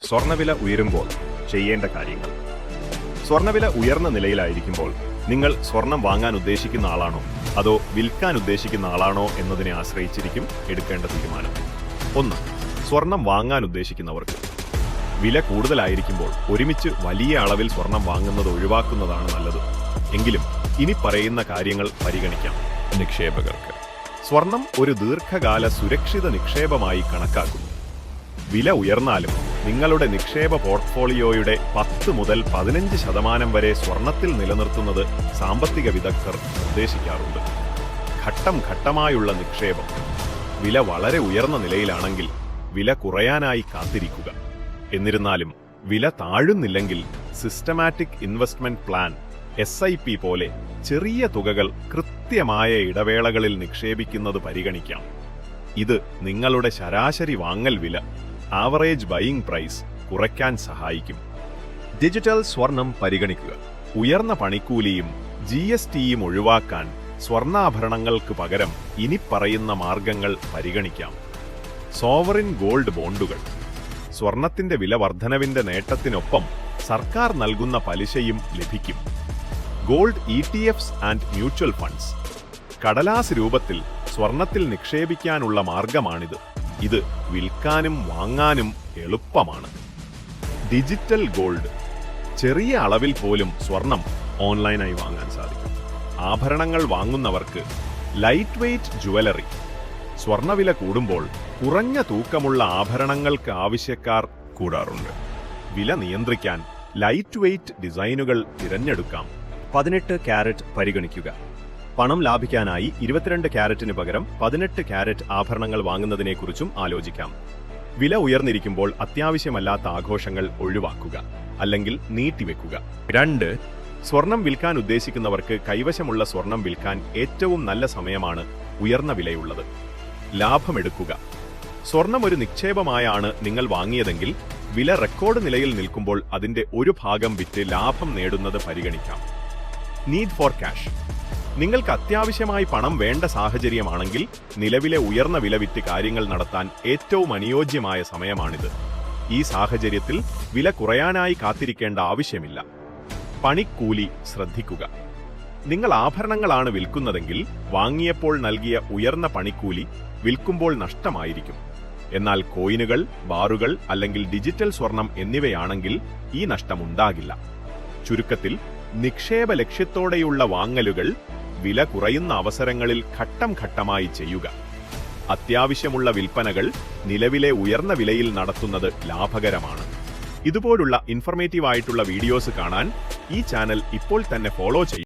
സ്വർണ്ണവില ഉയരുമ്പോൾ ചെയ്യേണ്ട കാര്യങ്ങൾ. സ്വർണ്ണവില ഉയർന്ന നിലയിലായിരിക്കുമ്പോൾ നിങ്ങൾ സ്വർണം വാങ്ങാൻ ഉദ്ദേശിക്കുന്ന ആളാണോ അതോ വിൽക്കാൻ ഉദ്ദേശിക്കുന്ന ആളാണോ എന്നതിനെ ആശ്രയിച്ചിരിക്കും എടുക്കേണ്ട തീരുമാനം. 1. സ്വർണം വാങ്ങാൻ ഉദ്ദേശിക്കുന്നവർക്ക് വില കൂടുതലായിരിക്കുമ്പോൾ ഒരുമിച്ച് വലിയ അളവിൽ സ്വർണം വാങ്ങുന്നത് ഒഴിവാക്കുന്നതാണ് നല്ലത്. എങ്കിലും ഇനി പറയുന്ന കാര്യങ്ങൾ പരിഗണിക്കാം. നിക്ഷേപകർക്ക് സ്വർണം ഒരു ദീർഘകാല സുരക്ഷിത നിക്ഷേപമായി കണക്കാക്കുന്നു. വില ഉയർന്നാലും നിങ്ങളുടെ നിക്ഷേപ പോർട്ട്ഫോളിയോയുടെ 10 മുതൽ 15% വരെ സ്വർണത്തിൽ നിലനിർത്തുന്നത് സാമ്പത്തിക വിദഗ്ധർ നിർദ്ദേശിക്കാറുണ്ട്. ഘട്ടം ഘട്ടമായുള്ള നിക്ഷേപം. വില വളരെ ഉയർന്ന നിലയിലാണെങ്കിൽ വില കുറയാനായി കാത്തിരിക്കുക. എന്നിരുന്നാലും വില താഴുന്നില്ലെങ്കിൽ സിസ്റ്റമാറ്റിക് ഇൻവെസ്റ്റ്മെന്റ് പ്ലാൻ SIP പോലെ ചെറിയ തുകകൾ കൃത്യമായ ഇടവേളകളിൽ നിക്ഷേപിക്കുന്നത് പരിഗണിക്കാം. ഇത് നിങ്ങളുടെ ശരാശരി വാങ്ങൽ വില ആവറേജ് ബയിങ് പ്രൈസ് കുറയ്ക്കാൻ സഹായിക്കും. ഡിജിറ്റൽ സ്വർണം പരിഗണിക്കുക. ഉയർന്ന പണിക്കൂലിയും GSTയും ഒഴിവാക്കാൻ സ്വർണ്ണാഭരണങ്ങൾക്ക് പകരം ഇനി പറയുന്ന മാർഗങ്ങൾ പരിഗണിക്കാം. സോവറിൻ ഗോൾഡ് ബോണ്ടുകൾ. സ്വർണത്തിന്റെ വില വർധനവിന്റെ നേട്ടത്തിനൊപ്പം സർക്കാർ നൽകുന്ന പലിശയും ലഭിക്കും. Gold ETFs and mutual funds. കടലാസ് രൂപത്തിൽ സ്വർണത്തിൽ നിക്ഷേപിക്കാനുള്ള മാർഗമാണിത്. ഇത് വിൽക്കാനും വാങ്ങാനും എളുപ്പമാണ്. Digital gold. ചെറിയ അളവിൽ പോലും സ്വർണം ഓൺലൈനായി വാങ്ങാൻ സാധിക്കും. ആഭരണങ്ങൾ വാങ്ങുന്നവർക്ക് ലൈറ്റ് വെയ്റ്റ് ജുവലറി. സ്വർണ്ണവില കൂടുമ്പോൾ കുറഞ്ഞ തൂക്കമുള്ള ആഭരണങ്ങൾക്ക് ആവശ്യക്കാർ കൂടാറുണ്ട്. വില നിയന്ത്രിക്കാൻ ലൈറ്റ് വെയ്റ്റ് ഡിസൈനുകൾ തിരഞ്ഞെടുക്കാം. 18 കാരറ്റ് പരിഗണിക്കുക. പണം ലാഭിക്കാനായി 22 കാരറ്റിന് പകരം 18 കാരറ്റ് ആഭരണങ്ങൾ വാങ്ങുന്നതിനെക്കുറിച്ചും ആലോചിക്കാം. വില ഉയർന്നിരിക്കുമ്പോൾ അത്യാവശ്യമല്ലാത്ത ആഘോഷങ്ങൾ ഒഴിവാക്കുക, അല്ലെങ്കിൽ നീട്ടിവെക്കുക. 2. സ്വർണം വിൽക്കാൻ ഉദ്ദേശിക്കുന്നവർക്ക് കൈവശമുള്ള സ്വർണം വിൽക്കാൻ ഏറ്റവും നല്ല സമയമാണ് ഉയർന്ന വിലയുള്ളത്. ലാഭമെടുക്കുക. സ്വർണം ഒരു നിക്ഷേപമായാണ് നിങ്ങൾ വാങ്ങിയതെങ്കിൽ വില റെക്കോർഡ് നിലയിൽ നിൽക്കുമ്പോൾ അതിന്റെ ഒരു ഭാഗം വിറ്റ് ലാഭം നേടുന്നത് പരിഗണിക്കാം. Need for cash. നിങ്ങൾക്ക് അത്യാവശ്യമായി പണം വേണ്ട സാഹചര്യമാണെങ്കിൽ നിലവിലെ ഉയർന്ന വില വിറ്റ് കാര്യങ്ങൾ നടത്താൻ ഏറ്റവും അനുയോജ്യമായ സമയമാണിത്. ഈ സാഹചര്യത്തിൽ വില കുറയാനായി കാത്തിരിക്കേണ്ട ആവശ്യമില്ല. പണിക്കൂലി ശ്രദ്ധിക്കുക. നിങ്ങൾ ആഭരണങ്ങളാണ് വിൽക്കുന്നതെങ്കിൽ വാങ്ങിയപ്പോൾ നൽകിയ ഉയർന്ന പണിക്കൂലി വിൽക്കുമ്പോൾ നഷ്ടമായിരിക്കും. എന്നാൽ കോയിനുകൾ, ബാറുകൾ അല്ലെങ്കിൽ ഡിജിറ്റൽ സ്വർണം എന്നിവയാണെങ്കിൽ ഈ നഷ്ടമുണ്ടാകില്ല. ചുരുക്കത്തിൽ നിക്ഷേപ ലക്ഷ്യത്തോടെയുള്ള വാങ്ങലുകൾ വില കുറയുന്ന അവസരങ്ങളിൽ ഘട്ടം ഘട്ടമായി ചെയ്യുക. അത്യാവശ്യമുള്ള വിൽപ്പനകൾ നിലവിലെ ഉയർന്ന വിലയിൽ നടത്തുന്നത് ലാഭകരമാണ്. ഇതുപോലുള്ള ഇൻഫർമേറ്റീവ് ആയിട്ടുള്ള വീഡിയോസ് കാണാൻ ഈ ചാനൽ ഇപ്പോൾ തന്നെ ഫോളോ ചെയ്യുക.